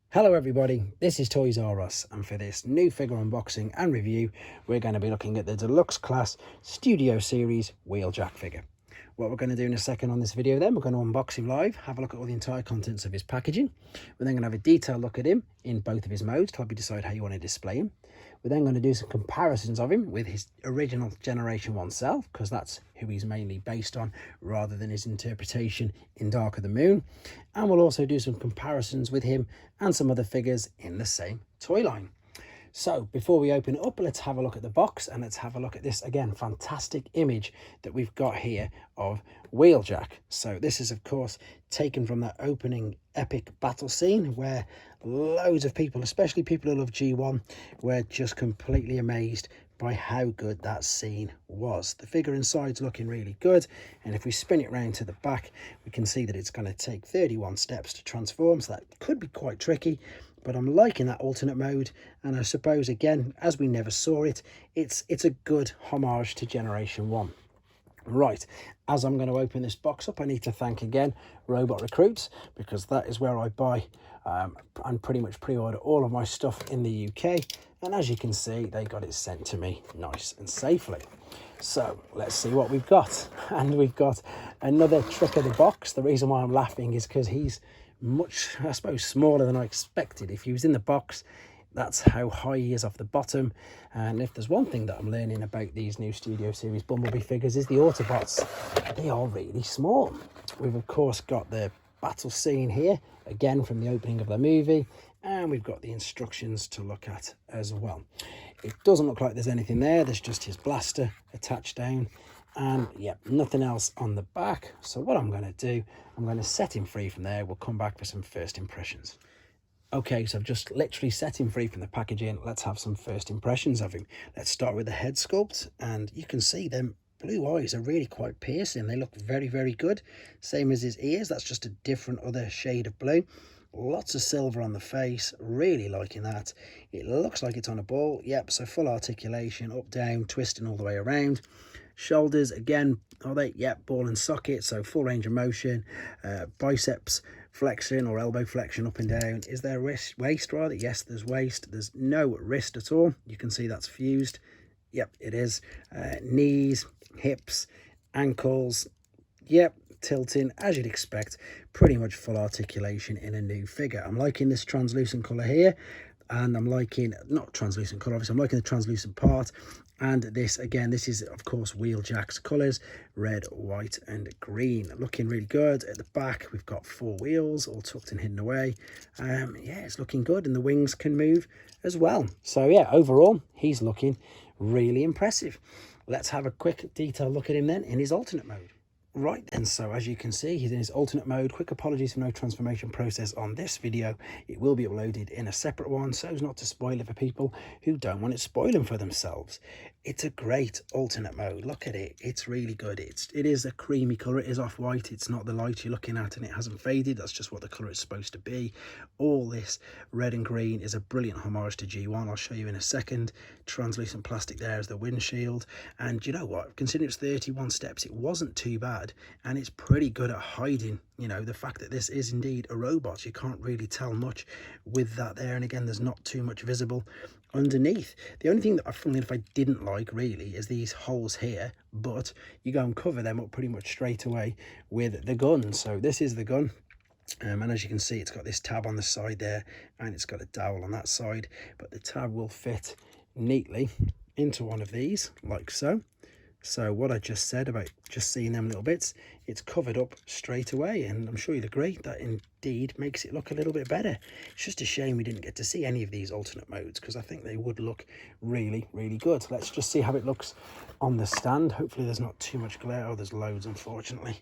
Hello everybody, this is Toys R Us, and for this new figure unboxing and review we're going to be looking at the deluxe class Studio Series wheeljack figure. What we're going to do in a second on this video then, we're going to unbox him live, have a look at all the entire contents of his packaging. We're then going to have a detailed look at him in both of his modes to help you decide how you want to display him. We're then going to do some comparisons of him with his original Generation 1 self, because that's who he's mainly based on rather than his interpretation in Dark of the Moon. And we'll also do some comparisons with him and some other figures in the same toy line. So before we open it up, let's have a look at the box and let's have a look at this, again, fantastic image that we've got here of Wheeljack. So this is, of course, taken from that opening epic battle scene where loads of people, especially people who love G1, were just completely amazed by how good that scene was. The figure inside's looking really good, and if we spin it round to the back, we can see that it's going to take 31 steps to transform, so that could be quite tricky. But I'm liking that alternate mode, and I suppose, again, as we never saw it, it's a good homage to Generation 1. Right, as I'm going to open this box up, I need to thank again Robot Recruits, because that is where I buy and pretty much pre-order all of my stuff in the UK. And as you can see, they got it sent to me nice and safely. So let's see what we've got. And we've got another trick of the box. The reason why I'm laughing is because he's much, I suppose, smaller than I expected. If he was in the box, that's how high he is off the bottom. And if there's one thing that I'm learning about these new Studio Series Bumblebee figures, is the Autobots. They are really small. We've of course got the battle scene here, again from the opening of the movie, and we've got the instructions to look at as well. It doesn't look like there's anything there. There's just his blaster attached down, and yeah, nothing else on the back. So what I'm going to do, I'm going to set him free from there. We'll come back for some first impressions. Okay, so I've just literally set him free from the packaging. Let's have some first impressions of him. Let's start with the head sculpt, and you can see them blue eyes are really quite piercing. They look very, very good. Same as his ears, that's just a different other shade of blue. Lots of silver on the face, really liking that. It looks like it's on a ball. Yep, so full articulation, up, down, twisting all the way around. Shoulders, again, are they? Yep, ball and socket, so full range of motion. Biceps flexion or elbow flexion up and down. Is there waist rather? Yes, there's waist. There's no wrist at all. You can see that's fused. Yep, it is. Knees, hips, ankles. Yep, tilting as you'd expect. Pretty much full articulation in a new figure. I'm liking this translucent colour here, and I'm liking, not translucent colour obviously, I'm liking the translucent part. And this, again, this is of course Wheeljack's colours, red, white and green. Looking really good. At the back we've got 4 wheels all tucked and hidden away. Yeah, it's looking good, and the wings can move as well. So yeah, overall he's looking really impressive. Let's have a quick detailed look at him then in his alternate mode. Right then, so as you can see, he's in his alternate mode. Quick apologies for no transformation process on this video. It will be uploaded in a separate one, so as not to spoil it for people who don't want it spoiling for themselves. It's a great alternate mode. Look at it. It's really good. It is a creamy colour. It is off-white. It's not the light you're looking at, and it hasn't faded. That's just what the colour is supposed to be. All this red and green is a brilliant homage to G1. I'll show you in a second. Translucent plastic there as the windshield. And you know what? Considering it's 31 steps, it wasn't too bad. And it's pretty good at hiding, you know, the fact that this is indeed a robot. You can't really tell much with that there. And again, there's not too much visible underneath. The only thing that I didn't like really is these holes here, but you go and cover them up pretty much straight away with the gun. So this is the gun. And as you can see, it's got this tab on the side there, and it's got a dowel on that side, but the tab will fit neatly into one of these like so. So what I just said about just seeing them little bits, it's covered up straight away, and I'm sure you'll agree that indeed makes it look a little bit better. It's just a shame we didn't get to see any of these alternate modes, because I think they would look really, really good. Let's just see how it looks on the stand. Hopefully there's not too much glare. Oh, there's loads, unfortunately.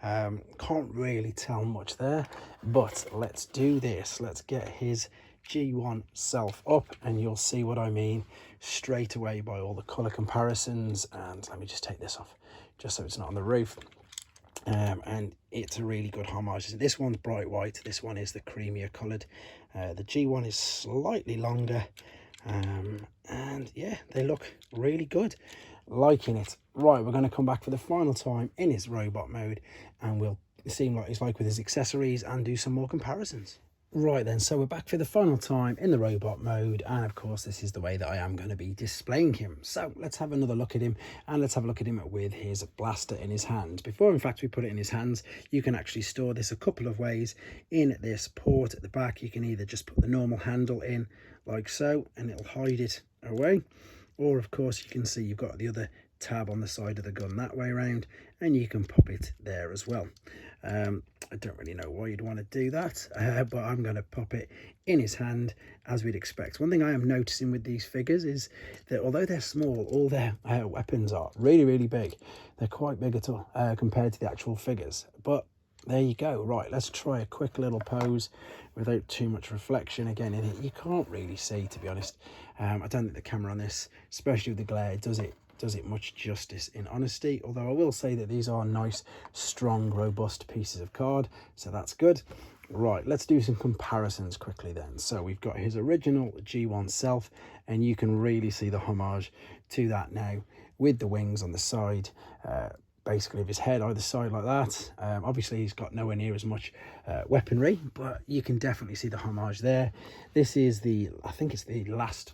Can't really tell much there, but let's do this. Let's get his G1 self up, and you'll see what I mean straight away by all the color comparisons. And let me just take this off just so it's not on the roof. And it's a really good homage. This one's bright white, this one is the creamier colored. The G1 is slightly longer, and yeah, they look really good. Liking it. Right, we're going to come back for the final time in his robot mode, and we'll see what he's like with his accessories and do some more comparisons. Right then, so we're back for the final time in the robot mode, and of course this is the way that I am going to be displaying him. So let's have another look at him, and let's have a look at him with his blaster in his hand. Before in fact we put it in his hands, you can actually store this a couple of ways. In this port at the back, you can either just put the normal handle in like so and it'll hide it away, or of course you can see you've got the other tab on the side of the gun that way around, and you can pop it there as well. I don't really know why you'd want to do that, but I'm going to pop it in his hand as we'd expect. One thing I am noticing with these figures is that although they're small, all their weapons are really big. They're quite big at all compared to the actual figures, but there you go. Right, let's try a quick little pose without too much reflection again in it. You can't really see, to be honest. I don't think the camera on this, especially with the glare, does it much justice in honesty, although I will say that these are nice, strong, robust pieces of card, so that's good. Right, let's do some comparisons quickly then. So we've got his original G1 self, and you can really see the homage to that now with the wings on the side, basically of his head either side like that. Obviously he's got nowhere near as much weaponry, but you can definitely see the homage there. This is I think it's the last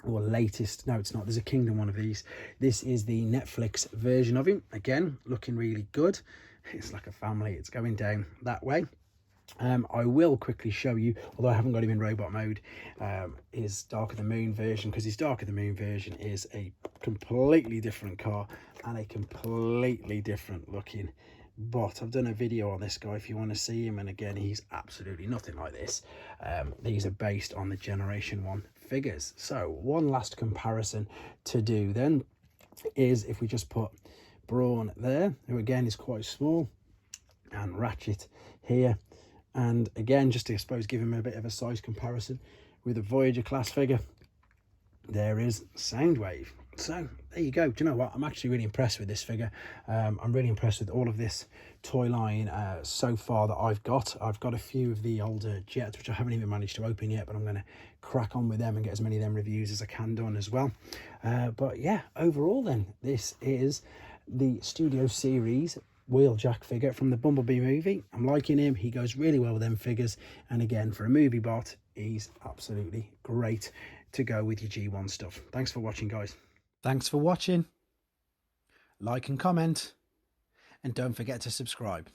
or latest, no it's not, there's a Kingdom one of these. This is the Netflix version of him, again looking really good. It's like a family, it's going down that way. I will quickly show you, although I haven't got him in robot mode, his Dark of the Moon version, because his Dark of the Moon version is a completely different car and a completely different looking bot. I've done a video on this guy if you want to see him, and again he's absolutely nothing like this. These are based on the Generation 1 figures. So one last comparison to do then is if we just put Brawn there, who again is quite small, and Ratchet here, and again just to I suppose give him a bit of a size comparison with a Voyager class figure, there is Soundwave. So there you go. Do you know what, I'm actually really impressed with this figure. I'm really impressed with all of this toy line so far that I've got a few of the older jets which I haven't even managed to open yet, but I'm going to crack on with them and get as many of them reviews as I can done as well. But yeah, overall then, this is the Studio Series Wheeljack figure from the Bumblebee movie. I'm liking him, he goes really well with them figures, and again for a movie bot he's absolutely great to go with your G1 stuff. Thanks for watching, guys. Thanks for watching. Like and comment, and don't forget to subscribe.